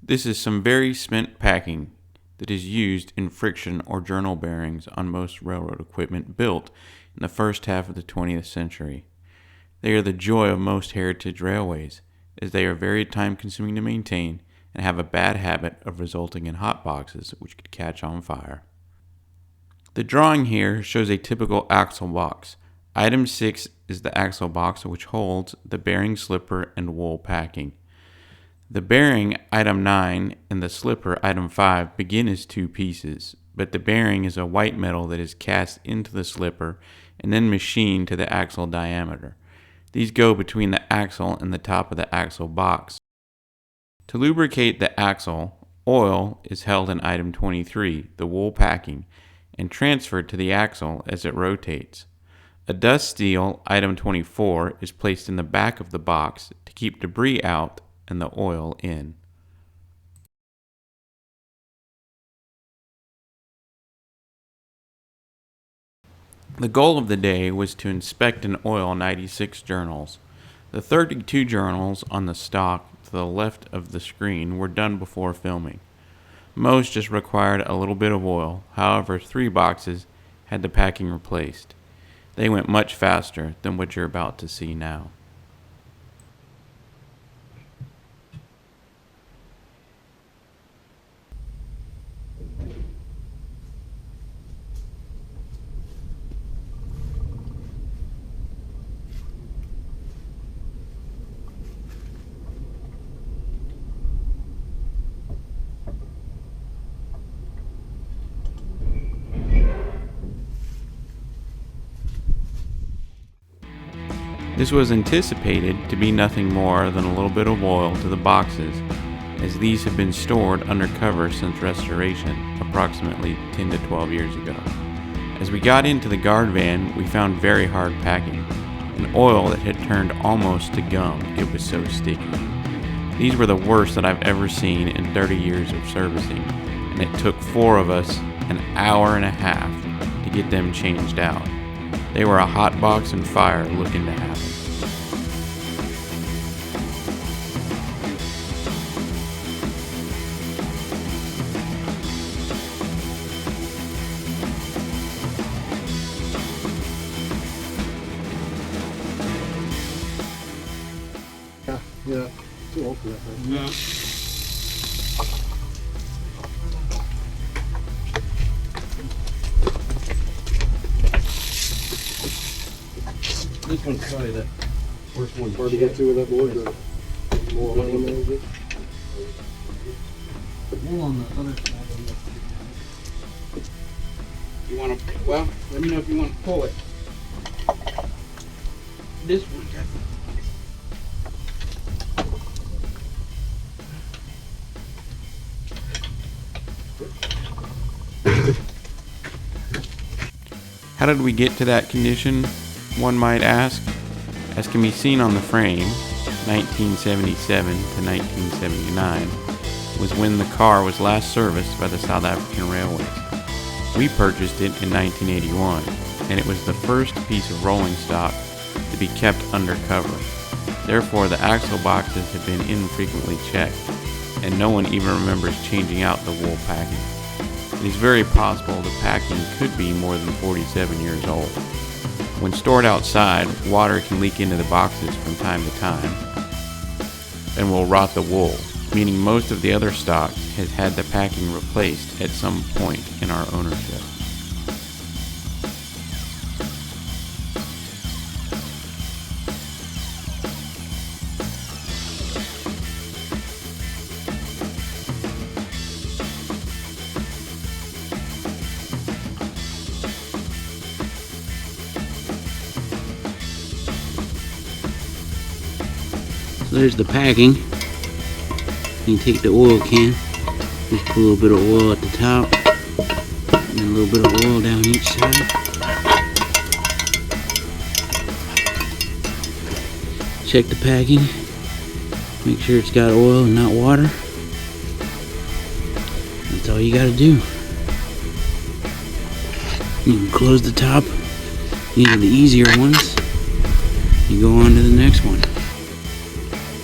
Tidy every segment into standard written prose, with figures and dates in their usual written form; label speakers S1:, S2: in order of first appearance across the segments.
S1: This is some very spent packing that is used in friction or journal bearings on most railroad equipment built in the first half of the 20th century. They are the joy of most heritage railways, as they are very time-consuming to maintain and have a bad habit of resulting in hot boxes which could catch on fire. The drawing here shows a typical axle box. Item 6 is the axle box which holds the bearing slipper and wool packing. The bearing, item 9, and the slipper, item 5, begin as two pieces, but the bearing is a white metal that is cast into the slipper and then machined to the axle diameter. These go between the axle and the top of the axle box. To lubricate the axle, oil is held in item 23, the wool packing, and transferred to the axle as it rotates. A dust seal, item 24, is placed in the back of the box to keep debris out and the oil in. The goal of the day was to inspect and oil 96 journals. The 32 journals on the stock to the left of the screen were done before filming. Most just required a little bit of oil, however 3 boxes had the packing replaced. They went much faster than what you're about to see now. This was anticipated to be nothing more than a little bit of oil to the boxes, as these have been stored under cover since restoration, approximately 10 to 12 years ago. As we got into the guard van, we found very hard packing, an oil that had turned almost to gum, it was so sticky. These were the worst that I've ever seen in 30 years of servicing, and it took 4 of us an hour and a half to get them changed out. They were a hot box and fire looking to happen.
S2: Yeah, too old for that, right?
S1: Yeah.
S3: This one's probably the worst one.
S2: Hard to get to with that board, but more oil in there, is it?
S3: Wool on the other side.
S1: You want to, well, let me know if you want to pull it. This one, How did we get to that condition, one might ask? As can be seen on the frame, 1977 to 1979 was when the car was last serviced by the South African Railways. We purchased it in 1981, and it was the first piece of rolling stock to be kept under cover. Therefore, the axle boxes have been infrequently checked, and no one even remembers changing out the wool packing. It is very possible the packing could be more than 47 years old. When stored outside, water can leak into the boxes from time to time and will rot the wool, meaning most of the other stock has had the packing replaced at some point in our ownership.
S4: So there's the packing. You can take the oil can, just put a little bit of oil at the top, and a little bit of oil down each side. Check the packing, make sure it's got oil and not water. That's all you gotta do. You can close the top. These are the easier ones. You go on to the next one.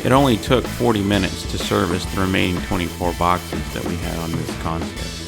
S1: It only took 40 minutes to service the remaining 24 boxes that we had on this concept.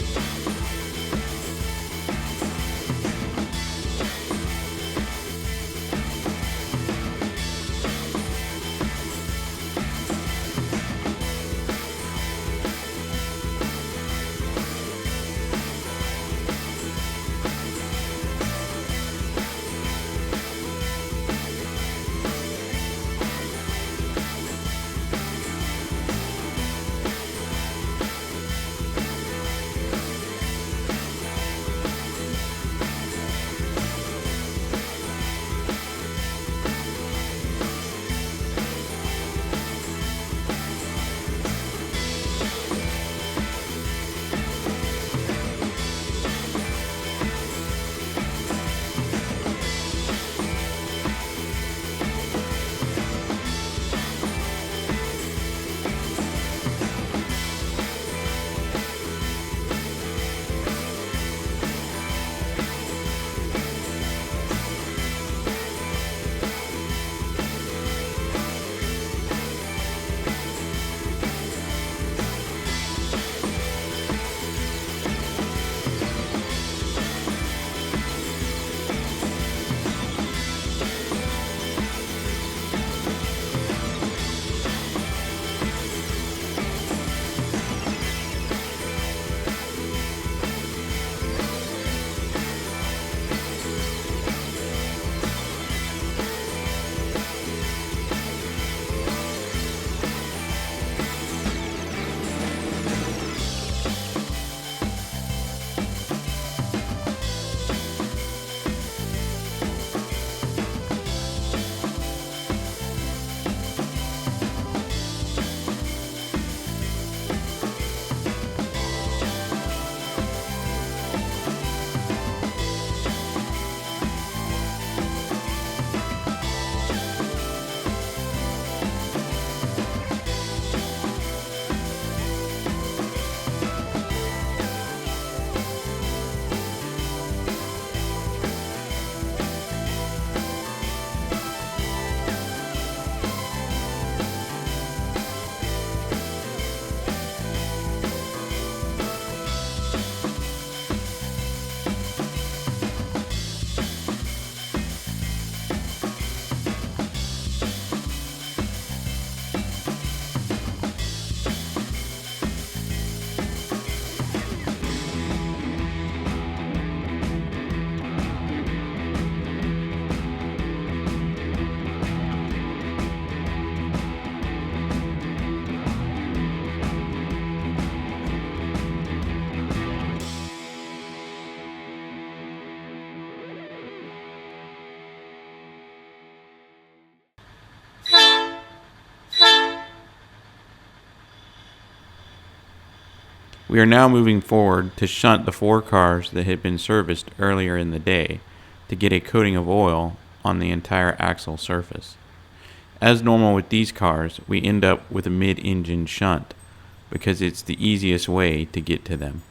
S1: We are now moving forward to shunt the 4 cars that had been serviced earlier in the day to get a coating of oil on the entire axle surface. As normal with these cars, we end up with a mid-engine shunt because it's the easiest way to get to them.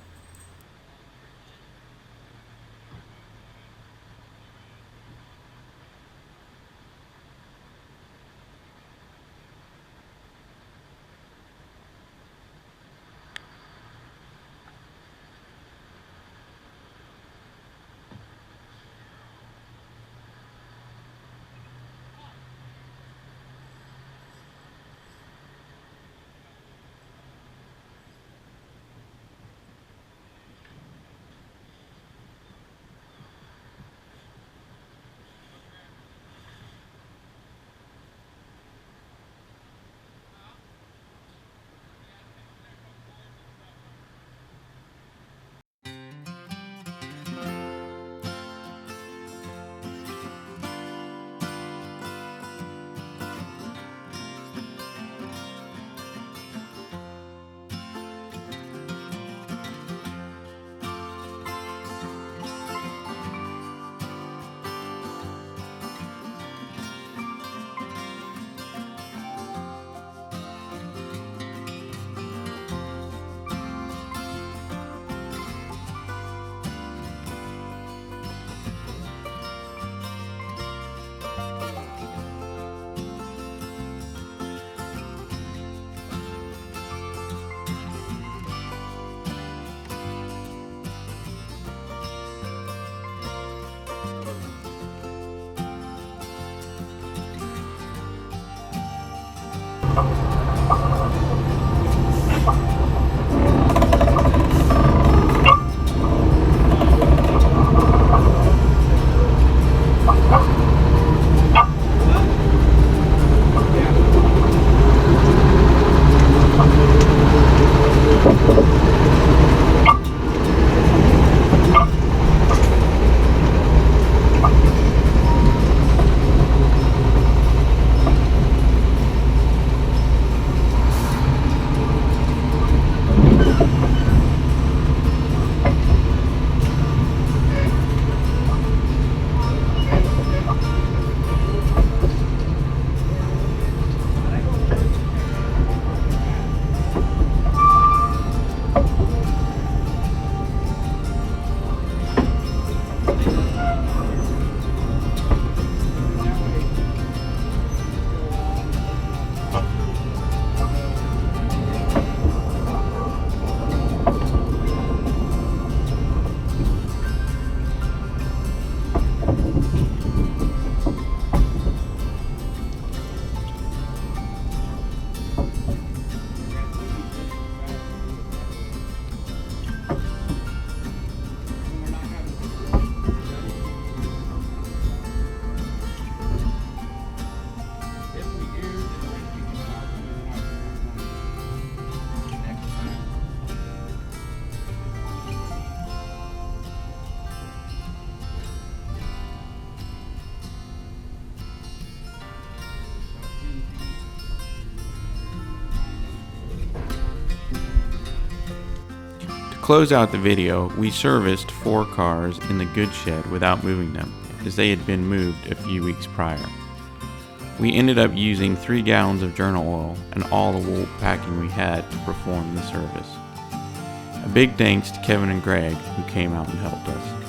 S1: close out the video, we serviced 4 cars in the goods shed without moving them, as they had been moved a few weeks prior. We ended up using 3 gallons of journal oil and all the wool packing we had to perform the service. A big thanks to Kevin and Greg who came out and helped us.